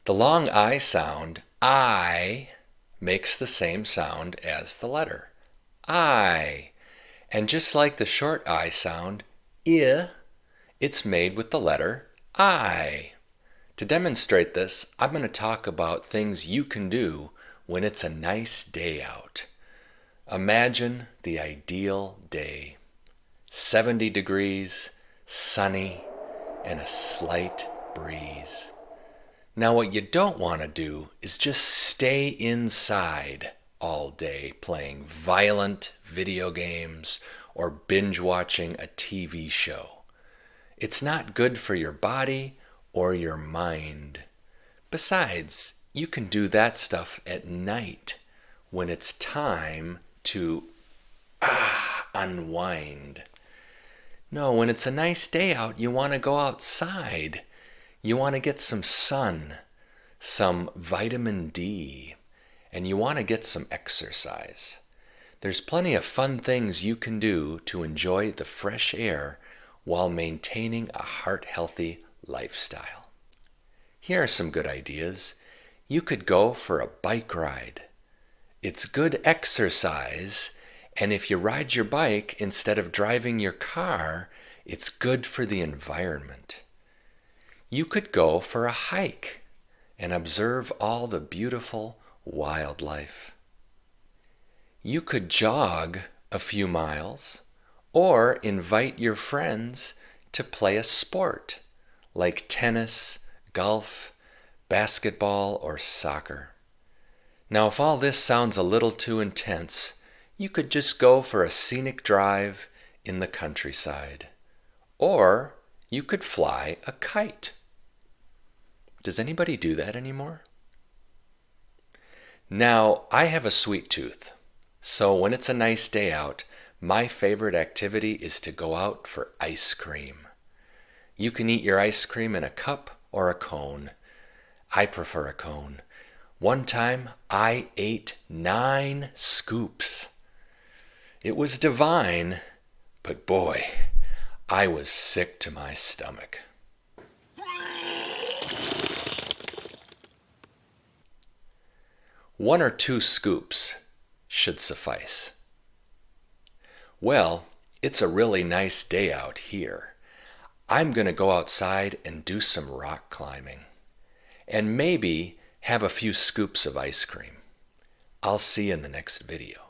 The long I sound, I, makes the same sound as the letter I. And just like the short I sound, I, it's made with the letter I. To demonstrate this, I'm going to talk about things you can do when it's a nice day out. Imagine the ideal day. 70 degrees, sunny, and a slight breeze. Now, what you don't want to do is just stay inside all day playing violent video games or binge watching a TV show. It's not good for your body or your mind. Besides, you can do that stuff at night when it's time to unwind. No, when it's a nice day out, you want to go outside. You want to get some sun, some vitamin D, and you want to get some exercise. There's plenty of fun things you can do to enjoy the fresh air while maintaining a heart-healthy lifestyle. Here are some good ideas. You could go for a bike ride. It's good exercise, and if you ride your bike instead of driving your car, it's good for the environment. You could go for a hike and observe all the beautiful wildlife. You could jog a few miles or invite your friends to play a sport like tennis, golf, basketball, or soccer. Now, if all this sounds a little too intense, you could just go for a scenic drive in the countryside. Or you could fly a kite. Does anybody do that anymore? Now, I have a sweet tooth, so when it's a nice day out, my favorite activity is to go out for ice cream. You can eat your ice cream in a cup or a cone. I prefer a cone. One time, I ate 9 scoops. It was divine, but boy, I was sick to my stomach. One or two scoops should suffice. Well, it's a really nice day out here. I'm going to go outside and do some rock climbing. And maybe have a few scoops of ice cream. I'll see you in the next video.